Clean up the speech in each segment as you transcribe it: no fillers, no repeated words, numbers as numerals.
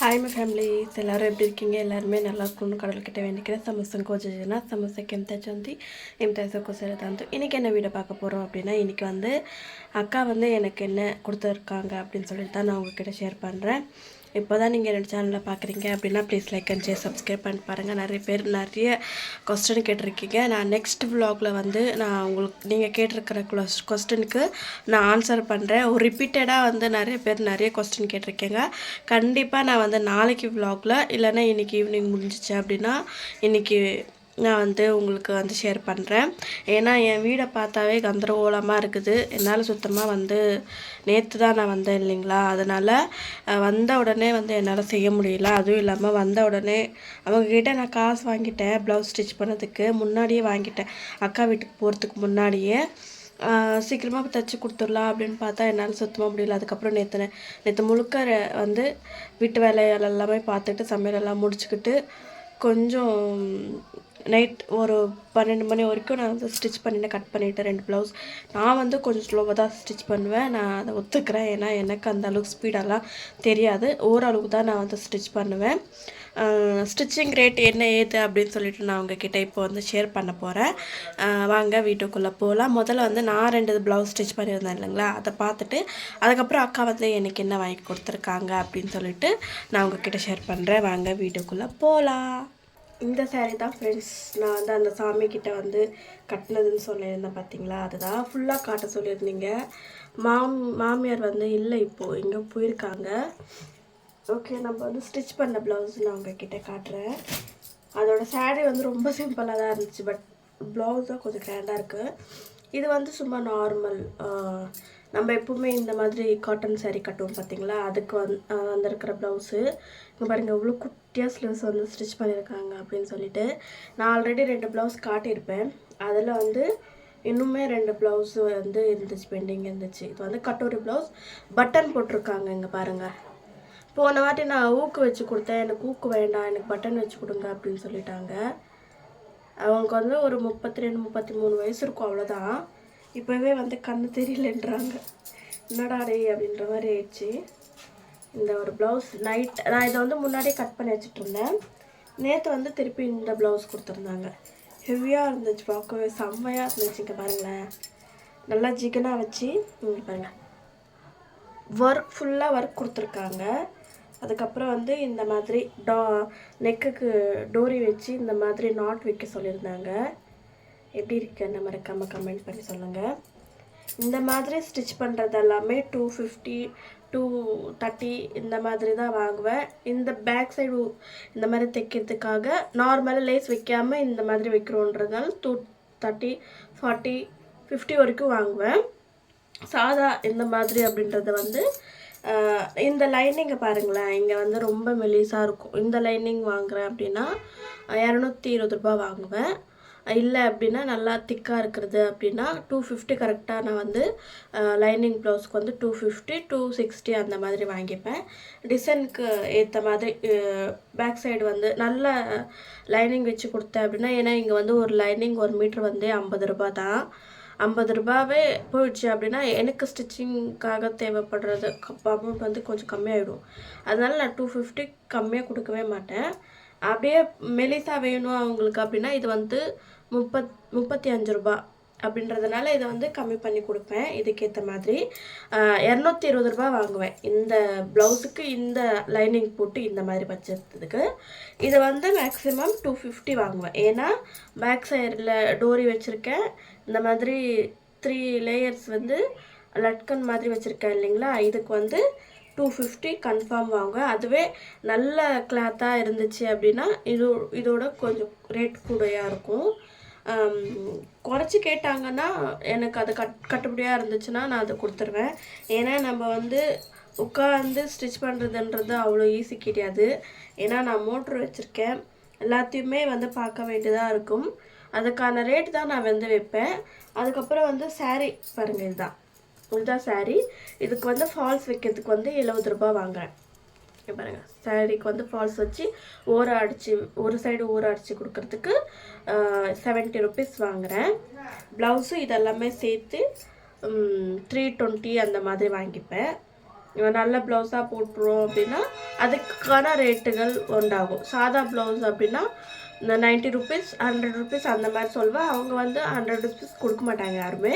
Hi my families எல்லோரும் எப்படி இருக்கீங்க? எல்லாருமே நல்லா இருக்கணும்னு கடவுள்கிட்ட வேண்டிக்கிறேன். ಸಮಸ್ಯೆಗೆ ಜನ ಸಮಸ್ಯೆಗೆ ಎಂತ ಜಂತಿ ಎಂತ ಸೊಸೈಟಿ ತಂತು இன்றைக்கி என்ன வீடியோ பார்க்க போகிறோம் அப்படின்னா, இன்றைக்கி வந்து அக்கா வந்து எனக்கு என்ன கொடுத்துருக்காங்க அப்படின்னு சொல்லிட்டு தான் நான் உங்ககிட்ட ஷேர் பண்ணுறேன். இப்போ தான் நீங்கள் என்னோடய சேனலில் பார்க்குறீங்க அப்படின்னா please like and share subscribe பண்ணி பாருங்கள். நிறைய பேர் நிறைய கொஸ்டின் கேட்டிருக்கீங்க. நான் நெக்ஸ்ட் வ்ளாகில் வந்து நான் உங்களுக்கு நீங்கள் கேட்டிருக்கிற கொஸ்டினுக்கு நான் ஆன்சர் பண்ணுறேன். ஒரு ரிப்பீட்டடாக வந்து நிறைய பேர் நிறைய கொஸ்டின் கேட்டிருக்கீங்க. கண்டிப்பாக நான் வந்து நாளைக்கு வ்ளாகில் இல்லைன்னா இன்றைக்கி ஈவினிங் முடிஞ்சிச்சு அப்படின்னா இன்றைக்கி நான் வந்து உங்களுக்கு வந்து ஷேர் பண்ணுறேன். ஏன்னா என் வீடை பார்த்தாவே கந்தரகோலமாக இருக்குது. என்னால் சுத்தமாக வந்து நேற்று தான் நான் வந்தேன் இல்லைங்களா, அதனால் வந்த உடனே வந்து என்னால் செய்ய முடியல. அதுவும் இல்லாமல் வந்த உடனே அவங்கக்கிட்ட நான் காசு வாங்கிட்டேன். ப்ளவுஸ் ஸ்டிச் பண்ணதுக்கு முன்னாடியே வாங்கிட்டேன். அக்கா வீட்டுக்கு போகிறதுக்கு முன்னாடியே சீக்கிரமாக தைச்சி கொடுத்துடலாம் அப்படின்னு பார்த்தா என்னால் சுத்தமாக முடியல. அதுக்கப்புறம் நேற்று முழுக்க வந்து வீட்டு வேலைகள் எல்லாமே பார்த்துட்டு சமையலெல்லாம் முடிச்சுக்கிட்டு கொஞ்சம் நைட் ஒரு 12 மணி வரைக்கும் நான் வந்து ஸ்டிச் பண்ணிவிட்டேன். கட் பண்ணிவிட்டேன் 2 ப்ளவுஸ். நான் வந்து கொஞ்சம் ஸ்லோவாக தான் ஸ்டிச் பண்ணுவேன். நான் அதை ஒத்துக்கிறேன். ஏன்னா எனக்கு அந்த அளவுக்கு ஸ்பீடெல்லாம் தெரியாது. ஓரளவுக்கு தான் நான் வந்து ஸ்டிச் பண்ணுவேன். ஸ்டிச்சிங் ரேட் என்ன ஏது அப்படின்னு சொல்லிட்டு நான் உங்ககிட்ட இப்போ வந்து ஷேர் பண்ண போகிறேன். வாங்க வீட்டுக்குள்ளே போகலாம். முதல்ல வந்து நான் 2 ப்ளவுஸ் ஸ்டிச் பண்ணியிருந்தேன் இல்லைங்களா, அதை பார்த்துட்டு அதுக்கப்புறம் அக்கா வந்து எனக்கு என்ன வாங்கி கொடுத்துருக்காங்க அப்படின்னு சொல்லிட்டு நான் உங்ககிட்ட ஷேர் பண்ணுறேன். வாங்க வீட்டுக்குள்ளே போகலாம். இந்த சேரீ தான் ஃப்ரெண்ட்ஸ் நான் வந்து அந்த சாமிக்கிட்ட வந்து கட்டினதுன்னு சொல்லியிருந்தேன் பார்த்தீங்களா, அதுதான் ஃபுல்லாக காட்ட சொல்லியிருந்தீங்க. மாமியார் வந்து இல்லை, இப்போது எங்கே போயிருக்காங்க. ஓகே, நம்ம வந்து ஸ்டிச் பண்ண ப்ளவுஸ் நான் உங்ககிட்ட காட்டுறேன். அதோட சேரீ வந்து ரொம்ப சிம்பிளாக தான் இருந்துச்சு, பட் ப்ளவுஸ் தான் கொஞ்சம் கிராண்டாக இருக்குது. இது வந்து சும்மா நார்மல் நம்ம எப்பவுமே இந்த மாதிரி காட்டன் சேரீ கட்டுவோம் பார்த்தீங்களா, அதுக்கு வந்திருக்கிற ப்ளவுஸு. இங்கே பாருங்கள் இவ்வளோ குட்டியாக ஸ்லீவ்ஸ் வந்து ஸ்டிச் பண்ணியிருக்காங்க அப்படின்னு சொல்லிட்டு. நான் ஆல்ரெடி 2 ப்ளவுஸ் காட்டியிருப்பேன். அதில் வந்து இன்னுமே 2 ப்ளவுஸு வந்து இருந்துச்சு, பெண்டிங் இருந்துச்சு. இது வந்து கட்டோரி ப்ளவுஸ், பட்டன் போட்டிருக்காங்க. இங்கே பாருங்கள், போன வாட்டி நான் ஊக்கு வச்சு கொடுத்தேன். எனக்கு ஊக்கு வேண்டாம், எனக்கு பட்டன் வச்சு கொடுங்க அப்படின்னு சொல்லிட்டாங்க. அவங்களுக்கு வந்து ஒரு 32 33 வயசு இருக்கும், அவ்வளோதான். இப்போவே வந்து கண்ணு தெரியலன்றாங்க. என்னடா டே அப்படின்ற மாதிரி ஆயிடுச்சு. இந்த ஒரு ப்ளவுஸ் நைட் நான் இதை வந்து முன்னாடியே கட் பண்ணி வச்சுட்ருந்தேன். நேற்று வந்து திருப்பி இந்த ப்ளவுஸ் கொடுத்துருந்தாங்க. ஹெவியாக இருந்துச்சு, பார்க்கவே செம்மையாக இருந்துச்சுங்க. பாருங்களேன், நல்லா ஜிகனாக வச்சு இங்கே பாருங்கள் ஒர்க் ஃபுல்லாக ஒர்க் கொடுத்துருக்காங்க. அதுக்கப்புறம் வந்து இந்த மாதிரி நெக்குக்கு டோரி வச்சு இந்த மாதிரி நாட் வைக்க சொல்லியிருந்தாங்க. எப்படி இருக்குன்னு மறக்காமல் கமெண்ட் பண்ணி சொல்லுங்கள். இந்த மாதிரி ஸ்டிச் பண்ணுறது எல்லாமே 250 230 இந்த மாதிரி தான் வாங்குவேன். இந்த பேக் சைடு இந்த மாதிரி தைக்கிறதுக்காக நார்மலாக லேஸ் வைக்காமல் இந்த மாதிரி வைக்கிறோன்றதுனால 230 40 50 வரைக்கும் வாங்குவேன். சாதா இந்த மாதிரி அப்படின்றத வந்து இந்த லைனிங்கை பாருங்களேன், இங்கே வந்து ரொம்ப மெலிசாக இருக்கும். இந்த லைனிங் வாங்குகிறேன் அப்படின்னா 220 ரூபா வாங்குவேன். இல்லை அப்படின்னா நல்லா திக்காக இருக்கிறது அப்படின்னா 250 கரெக்டாக நான் வந்து லைனிங் ப்ளவுஸ்க்கு வந்து 250 260 அந்த மாதிரி வாங்கிப்பேன். டிசைனுக்கு ஏற்ற மாதிரி பேக் சைடு வந்து நல்ல லைனிங் வச்சு கொடுத்தேன் அப்படின்னா, ஏன்னா இங்கே வந்து ஒரு லைனிங் 1 மீட்ரு வந்து 50 ரூபா தான். 50 ரூபாவே போயிடுச்சு அப்படின்னா எனக்கு ஸ்டிச்சிங்காக தேவைப்படுறது அமௌண்ட் வந்து கொஞ்சம் கம்மியாகிடும். அதனால நான் 250 கம்மியாக கொடுக்கவே மாட்டேன். அப்படியே மெலிசா வேணும் அவங்களுக்கு அப்படின்னா இது வந்து 35 ரூபா அப்படின்றதுனால இதை வந்து கம்மி பண்ணி கொடுப்பேன். இதுக்கேற்ற மாதிரி 220 ரூபா வாங்குவேன் இந்த ப்ளவுஸுக்கு. இந்த லைனிங் போட்டு இந்த மாதிரி வச்சதுக்கு இதை வந்து மேக்ஸிமம் 250 வாங்குவேன். ஏன்னா பேக் சைடில் டோரி வச்சுருக்கேன். இந்த மாதிரி 3 லேயர்ஸ் வந்து லட்கன் மாதிரி வச்சுருக்கேன் இல்லைங்களா, இதுக்கு வந்து 250 கன்ஃபார்ம் வாங்குவேன். அதுவே நல்ல கிளாத்தாக இருந்துச்சு அப்படின்னா இதோட கொஞ்சம் ரேட் கூடையாக இருக்கும். குறைச்சி கேட்டாங்கன்னா எனக்கு அது கட்டுப்படியாக இருந்துச்சுன்னா நான் அதை கொடுத்துருவேன். ஏன்னா நம்ம வந்து உட்காந்து ஸ்டிச் பண்ணுறதுன்றது அவ்வளோ ஈஸி கிடையாது. ஏன்னா நான் மோட்ரு வச்சுருக்கேன், எல்லாத்தையுமே வந்து பார்க்க வேண்டியதாக இருக்கும். அதுக்கான ரேட் தான் நான் வந்து வைப்பேன். அதுக்கப்புறம் வந்து சாரீ பாருங்கள், இதுதான் சாரீ. இதுக்கு வந்து ஃபால்ஸ் வைக்கிறதுக்கு வந்து 70 ரூபா வாங்குறேன். பாருங்கள், சாரீக்கு வந்து ஃபால்ஸ் வச்சு ஓரம் அடித்து ஒரு சைடு ஓரம் அடித்து கொடுக்கறதுக்கு 70 ருபீஸ் வாங்குகிறேன். ப்ளவுஸு இதெல்லாமே சேர்த்து 320 அந்த மாதிரி வாங்கிப்பேன். நல்ல ப்ளவுஸாக போட்டுருவோம் அப்படின்னா அதுக்கான ரேட்டுகள் உண்டாகும். சாதா ப்ளவுஸ் அப்படின்னா இந்த 90 ருபீஸ் 100 ருபீஸ் அந்த மாதிரி சொல்வேன். அவங்க வந்து 100 ருபீஸ் கொடுக்க மாட்டாங்க யாருமே.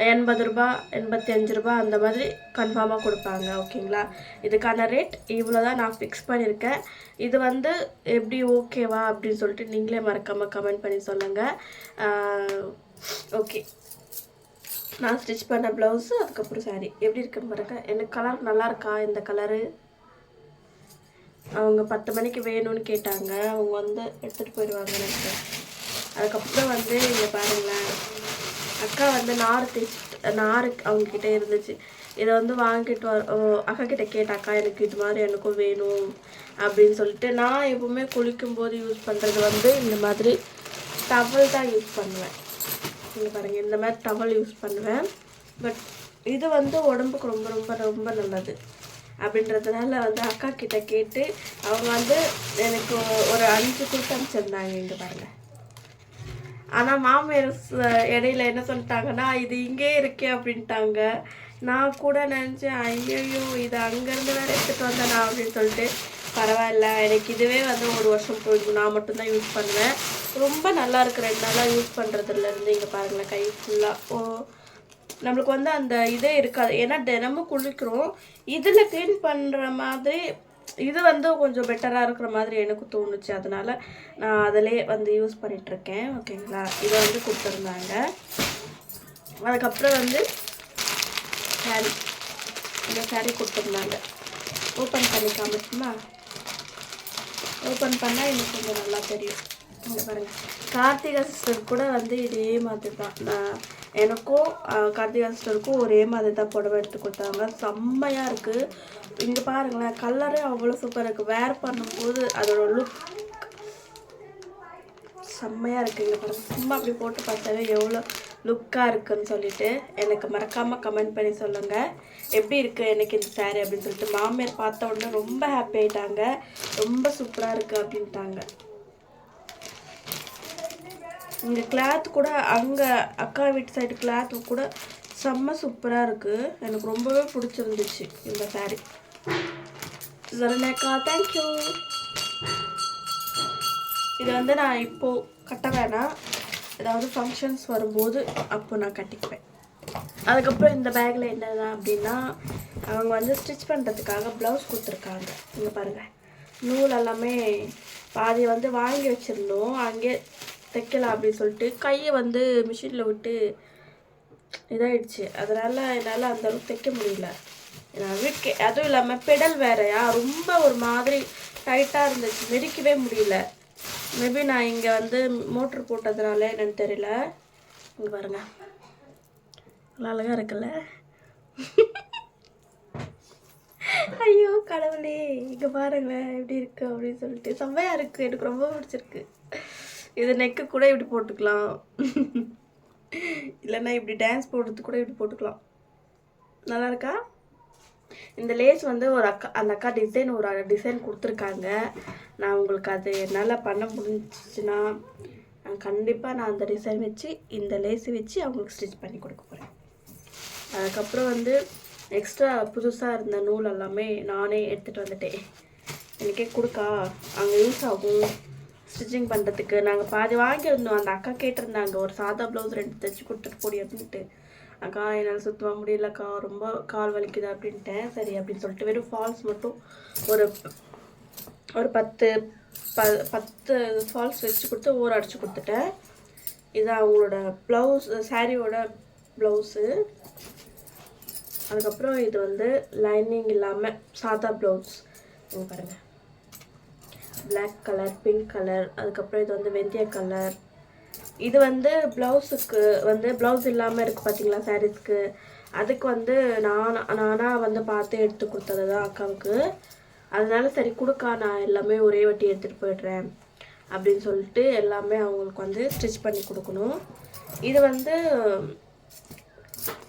80 ரூபா 85 ரூபா அந்த மாதிரி கன்ஃபார்மாக கொடுப்பாங்க. ஓகேங்களா, இதுக்கான ரேட் இவ்வளோ தான் நான் ஃபிக்ஸ் பண்ணியிருக்கேன். இது வந்து எப்படி ஓகேவா அப்படின்னு சொல்லிட்டு நீங்களே மறக்காமல் கமெண்ட் பண்ணி சொல்லுங்கள். ஓகே, நான் ஸ்டிச் பண்ண ப்ளவுஸு அதுக்கப்புறம் சாரீ எப்படி இருக்குன்னு பாருங்க. எனக்கு கலர் நல்லா இருக்கா? இந்த கலரு அவங்க 10 மணிக்கு வேணும்னு கேட்டாங்க. அவங்க வந்து எடுத்துகிட்டு போயிடுவாங்க எனக்கு. அதுக்கப்புறம் வந்து இங்கே பாருங்களேன், அக்கா வந்து நார் அவங்கக்கிட்ட இருந்துச்சு. இதை வந்து வாங்கிட்டு அக்கா கிட்டே கேட்டாக்கா எனக்கு இது மாதிரி எனக்கும் வேணும் அப்படின்னு சொல்லிட்டு. நான் எப்போவுமே குளிக்கும்போது யூஸ் பண்ணுறது வந்து இந்த மாதிரி டவல் தான் யூஸ் பண்ணுவேன். இங்கே பாருங்கள், இந்த மாதிரி டவல் யூஸ் பண்ணுவேன். பட் இது வந்து உடம்புக்கு ரொம்ப ரொம்ப ரொம்ப நல்லது அப்படின்றதுனால வந்து அக்கா கிட்ட கேட்டு அவங்க வந்து எனக்கு ஒரு 5 கொடுத்து அனுப்பிச்சிருந்தாங்க. இங்கே பாருங்கள். ஆனால் மாமியார் இடையில என்ன சொல்லிட்டாங்கன்னா, இது இங்கே இருக்கே அப்படின்ட்டாங்க. நான் கூட நினச்சேன், ஐயோ இது அங்கேருந்து வேறு எடுத்துகிட்டு வந்தேனா அப்படின்னு சொல்லிட்டு. பரவாயில்ல, எனக்கு இதுவே வந்து 1 வருஷம் போயிடும். நான் மட்டும்தான் யூஸ் பண்ணுவேன். ரொம்ப நல்லா இருக்கு. 2 நாளாக யூஸ் பண்ணுறதுலேருந்து. இங்கே பாருங்களேன், கை ஃபுல்லாக நம்மளுக்கு வந்து அந்த இதே இருக்காது. ஏன்னா தினமும் குளிக்கிறோம். இதில் க்ளீன் பண்ணுற மாதிரி இது வந்து கொஞ்சம் பெட்டராக இருக்கிற மாதிரி எனக்கு தோணுச்சு. அதனால் நான் அதிலே வந்து யூஸ் பண்ணிகிட்ருக்கேன். ஓகேங்களா, இதை வந்து கொடுத்துருந்தாங்க. அதுக்கப்புறம் வந்து சாரீ, இந்த சாரீ கொடுத்துருந்தாங்க. ஓப்பன் பண்ணி காமிச்சுமா? ஓப்பன் பண்ணால் எனக்கு கொஞ்சம் நல்லா தெரியும். இங்கே பாருங்கள், கார்த்திகா சிஸ்டர் கூட வந்து இதே மாதிரி தான். நான் எனக்கும் கார்த்திகா சிஸ்டருக்கும் ஒரே மாதிரி தான் புடவை எடுத்து கொடுத்தாங்க. செம்மையாக இருக்குது. இங்கே பாருங்களேன், கலரே அவ்வளோ சூப்பராக இருக்குது. வேர் பண்ணும்போது அதோட லுக் செம்மையாக இருக்குது. இங்கே பாருங்கள், சும்மா அப்படி போட்டு பார்த்தாவே எவ்வளோ லுக்காக இருக்குதுன்னு சொல்லிட்டு எனக்கு மறக்காமல் கமெண்ட் பண்ணி சொல்லுங்கள் எப்படி இருக்குது எனக்கு இந்த சாரீ அப்படின்னு சொல்லிட்டு. மாமியார் பார்த்த உடனே ரொம்ப ஹாப்பி ஆகிட்டாங்க. ரொம்ப சூப்பராக இருக்குது அப்படின்ட்டாங்க. இந்த கிளாத் கூட அங்கே அக்கா வீட்டு சைடு கிளாத்து கூட செம்ம சூப்பராக இருக்குது. எனக்கு ரொம்பவே பிடிச்சிருந்துச்சு இந்த சாரீ. சரண்யாக்கா தேங்க்யூ. இதை வந்து நான் இப்போது கட்ட வேணாம், ஏதாவது ஃபங்க்ஷன்ஸ் வரும்போது அப்போ நான் கட்டிக்குவேன். அதுக்கப்புறம் இந்த பேக்கில் என்னதான் அப்படின்னா, அவங்க வந்து ஸ்டிச் பண்ணுறதுக்காக ப்ளவுஸ் கொடுத்துருக்காங்க. இங்கே பாருங்கள், நூல் எல்லாமே பாதி வந்து வாங்கி வச்சுருந்தோம். அங்கே தைக்கலாம் அப்படின்னு சொல்லிட்டு கையை வந்து மிஷினில் விட்டு இதாகிடுச்சு. அதனால் என்னால் அந்தளவுக்கு தைக்க முடியல. நான் வீட்டுக்கு அதுவும் இல்லாமல் பெடல் வேறையா ரொம்ப ஒரு மாதிரி டைட்டாக இருந்துச்சு, மெதிக்கவே முடியல. மேபி நான் இங்கே வந்து மோட்ரு போட்டதுனால என்னன்னு தெரியல. இங்கே பாருங்க, நல்லா அழகாக இருக்குல்ல? ஐயோ கடவுளே, இங்கே பாருங்களேன் எப்படி இருக்கு அப்படின்னு சொல்லிட்டு. செம்மையாக இருக்குது, எனக்கு ரொம்ப பிடிச்சிருக்கு. இது நெக்கு கூட இப்படி போட்டுக்கலாம், இல்லைன்னா இப்படி டான்ஸ் போடுறது கூட இப்படி போட்டுக்கலாம். நல்லா இருக்கா? இந்த லேஸ் வந்து ஒரு அக்கா, அந்த அக்கா ஒரு டிசைன் கொடுத்துருக்காங்க. நான் உங்களுக்கு அது என்னால் பண்ண முடிஞ்சிச்சுன்னா கண்டிப்பாக நான் அந்த டிசைன் வச்சு இந்த லேஸை வச்சு அவங்களுக்கு ஸ்டிச் பண்ணி கொடுக்க போகிறேன். அதுக்கப்புறம் வந்து எக்ஸ்ட்ரா புதுசாக இருந்த நூல் எல்லாமே நானே எடுத்துகிட்டு வந்துட்டேன். எனக்கே கொடுக்கா, அங்கே யூஸ் ஆகும் ஸ்டிச்சிங் பண்ணுறதுக்கு. நாங்கள் பாதி வாங்கியிருந்தோம். அந்த அக்கா கேட்டிருந்தாங்க ஒரு சாதா ப்ளவுஸ் 2 தைச்சி கொடுத்துட்டு போடி அப்படின்ட்டு. அக்கா என்னால் சுத்தமாக முடியலக்கா, ரொம்ப கால் வலிக்குது அப்படின்ட்டேன். சரி அப்படின்னு சொல்லிட்டு வெறும் ஃபால்ஸ் மட்டும் ஒரு 10 ஃபால்ஸ் வச்சு கொடுத்து அடித்து கொடுத்துட்டேன். இது அவங்களோட ப்ளவுஸ், சாரியோட ப்ளவுஸு. அதுக்கப்புறம் இது வந்து லைனிங் இல்லாமல் சாதா ப்ளவுஸ். பாருங்கள், பிளாக் கலர், பிங்க் கலர், அதுக்கப்புறம் இது வந்து வெந்தய கலர். இது வந்து ப்ளவுஸுக்கு வந்து ப்ளவுஸ் இல்லாமல் இருக்குது பார்த்தீங்களா சாரீஸ்க்கு. அதுக்கு வந்து நானாக வந்து பார்த்து எடுத்து கொடுத்தது தான் அக்காவுக்கு. அதனால சரி கொடுக்கா, நான் எல்லாமே ஒரே வாட்டி எடுத்துகிட்டு போய்ட்றேன் அப்படின்னு சொல்லிட்டு எல்லாமே அவங்களுக்கு வந்து ஸ்டிச் பண்ணி கொடுக்கணும். இது வந்து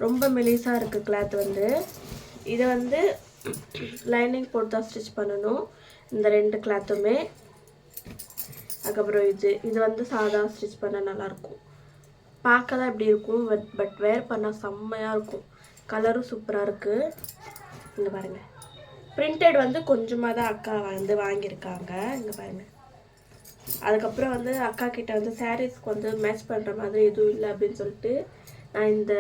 ரொம்ப மெலிசாக இருக்குது கிளாத் வந்து. இதை வந்து லைனிங் போட்டு தான் ஸ்டிச் பண்ணணும் இந்த 2 கிளாத்துமே. அதுக்கப்புறம் இது வந்து சாதா ஸ்டிச் பண்ண நல்லாயிருக்கும். பார்க்க தான் இப்படி இருக்கும், பட் வேர் பண்ணால் செம்மையாக இருக்கும். கலரும் சூப்பராக இருக்குது. இங்கே பாருங்கள். பிரிண்டட் வந்து கொஞ்சமாக தான் அக்கா வந்து வாங்கியிருக்காங்க. இங்கே பாருங்கள். அதுக்கப்புறம் வந்து அக்கா கிட்ட வந்து சாரீஸ்க்கு வந்து மேட்ச் பண்ணுற மாதிரி எதுவும் இல்லை அப்படின்னு சொல்லிட்டு நான் இந்த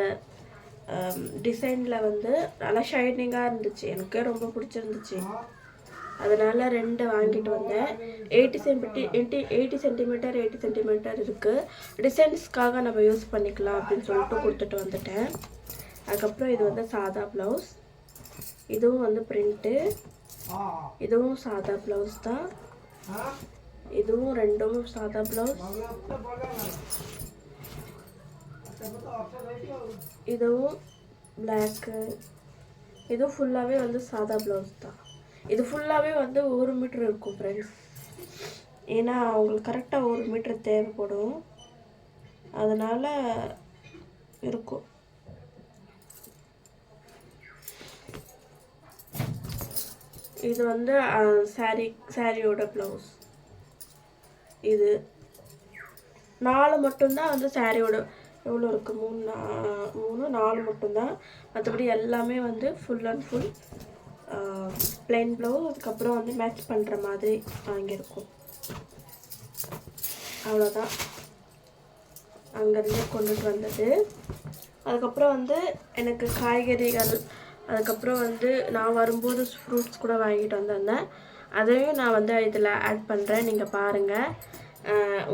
டிசைனில் வந்து நல்லா ஷைனிங்காக இருந்துச்சு, எனக்கே ரொம்ப பிடிச்சிருந்துச்சு. அதனால் 2 வாங்கிட்டு வந்தேன். 80 சென்டிமீட்டர் இருக்குது. டிசைன்ஸ்க்காக நம்ம யூஸ் பண்ணிக்கலாம் அப்படின்னு சொல்லிட்டு கொடுத்துட்டு வந்துட்டேன். அதுக்கப்புறம் இது வந்து சாதா ப்ளவுஸ். இதுவும் வந்து பிரிண்ட்டு. இதுவும் சாதா ப்ளவுஸ் தான். இதுவும் 2ம் சாதா ப்ளவுஸ். இதுவும் பிளாக்கு. இதுவும் ஃபுல்லாகவே வந்து சாதா ப்ளவுஸ் தான். இது ஃபுல்லாகவே வந்து 1 மீட்டர் இருக்கும் ஃப்ரெண்ட்ஸ். ஏன்னா அவங்களுக்கு கரெக்டாக 1 மீட்டர் தேவைப்படும், அதனால் இருக்கும். இது வந்து சாரியோட ப்ளவுஸ். இது 4 மட்டும்தான் வந்து சாரியோட. எவ்வளோ இருக்குது? 3 4 மட்டும்தான். மற்றபடி எல்லாமே வந்து full and full plain blouse. அதுக்கப்புறம் வந்து மேட்ச் பண்ணுற மாதிரி வாங்கியிருக்கும். அவ்வளோதான் அங்கேருந்து கொண்டுட்டு வந்தது. அதுக்கப்புறம் வந்து எனக்கு காய்கறிகள், அதுக்கப்புறம் வந்து நான் வரும்போது ஃப்ரூட்ஸ் கூட வாங்கிட்டு வந்திருந்தேன். அதையும் நான் வந்து இதில் ஆட் பண்ணுறேன், நீங்கள் பாருங்கள்.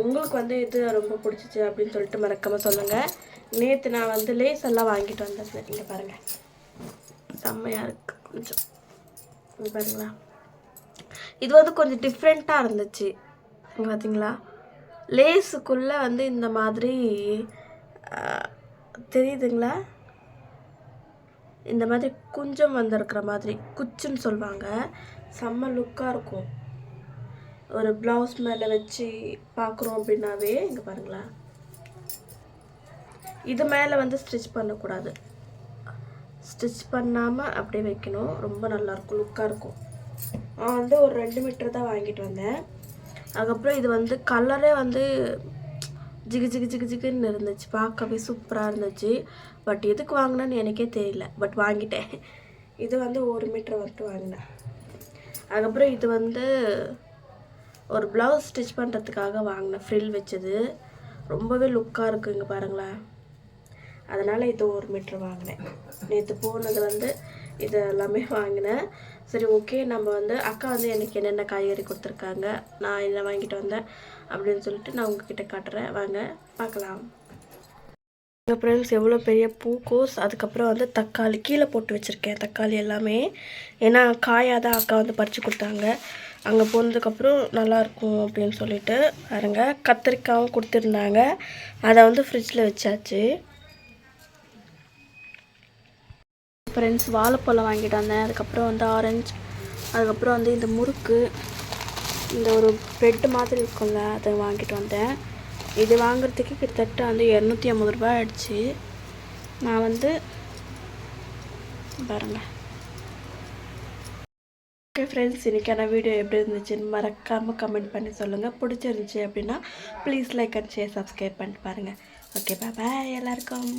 உங்களுக்கு வந்து இது ரொம்ப பிடிச்சிச்சு அப்படின்னு சொல்லிட்டு மறக்காமல் சொல்லுங்கள். நேற்று நான் வந்து லேஸ் எல்லாம் வாங்கிட்டு வந்திருந்தேன். இங்கே பாருங்கள், செம்மையாக இருக்குது. கொஞ்சம் இங்கே பாருங்களா, இது வந்து கொஞ்சம் டிஃப்ரெண்ட்டாக இருந்துச்சு. பார்த்தீங்களா, லேஸுக்குள்ளே வந்து இந்த மாதிரி தெரியுதுங்களா, இந்த மாதிரி குஞ்சம் வந்திருக்கிற மாதிரி, குச்சுன்னு சொல்லுவாங்க. செம்ம லுக்காக இருக்கும். ஒரு ப்ளவுஸ் மேலே வச்சு பார்க்குறோம் அப்படின்னாவே இங்கே பாருங்களா, இது மேலே வந்து ஸ்டிச் பண்ணக்கூடாது, ஸ்டிச் பண்ணாமல் அப்படியே வைக்கணும். ரொம்ப நல்லாயிருக்கும், லுக்காக இருக்கும். நான் வந்து ஒரு 2 மீட்டர் தான் வாங்கிட்டு வந்தேன். அதுக்கப்புறம் இது வந்து கலரே வந்து ஜிகுன்னு இருந்துச்சு, பார்க்கவே சூப்பராக இருந்துச்சு. பட் எதுக்கு வாங்கினேன்னு எனக்கே தெரியல, பட் வாங்கிட்டேன். இது வந்து 1 மீட்டர் வந்துட்டு வாங்கினேன். அதுக்கப்புறம் இது வந்து ஒரு ப்ளவுஸ் ஸ்டிச் பண்ணுறதுக்காக வாங்கினேன், ஃப்ரில் வச்சது. ரொம்பவே லுக்காக இருக்குது, இங்கே பாருங்களேன். அதனால் இது 1 மீட்டர் வாங்கினேன். நேற்று போனது வந்து இது எல்லாமே வாங்கினேன். சரி, ஓகே, நம்ம வந்து அக்கா வந்து எனக்கு என்னென்ன காய்கறி கொடுத்துருக்காங்க, நான் என்ன வாங்கிட்டு வந்தேன் அப்படின்னு சொல்லிட்டு நான் உங்ககிட்ட காட்டுறேன், வாங்க பார்க்கலாம். ஃப்ரெண்ட்ஸ், எவ்வளோ பெரிய பூக்கோஸ், அதுக்கப்புறம் வந்து தக்காளி கீழே போட்டு வச்சுருக்கேன். தக்காளி எல்லாமே ஏன்னா காயாக தான் அக்கா வந்து பறித்து கொடுத்தாங்க. அங்கே போனதுக்கப்புறம் நல்லாயிருக்கும் அப்படின்னு சொல்லிட்டு பாருங்க, கத்திரிக்காயும் கொடுத்துருந்தாங்க. அதை வந்து ஃப்ரிட்ஜில் வச்சாச்சு. ஃப்ரெண்ட்ஸ், வாழைப்பழம் வாங்கிட்டு வந்தேன். அதுக்கப்புறம் வந்து ஆரஞ்சு, அதுக்கப்புறம் வந்து இந்த முறுக்கு, இந்த ஒரு ப்ரெட்டு மாதிரி இருக்கும்ல, அதை வாங்கிட்டு வந்தேன். இது வாங்குறதுக்கு கிட்டத்தட்ட வந்து 250 ரூபாய் ஆயிடுச்சு. நான் வந்து பாருங்கள். ஓகே ஃப்ரெண்ட்ஸ், இன்றைக்கான வீடியோ எப்படி இருந்துச்சுன்னு மறக்காமல் கமெண்ட் பண்ணி சொல்லுங்கள். பிடிச்சிருந்துச்சி அப்படின்னா please like and share, subscribe பண்ணிட்டு பாருங்கள். ஓகே, பாய் எல்லாருக்கும்.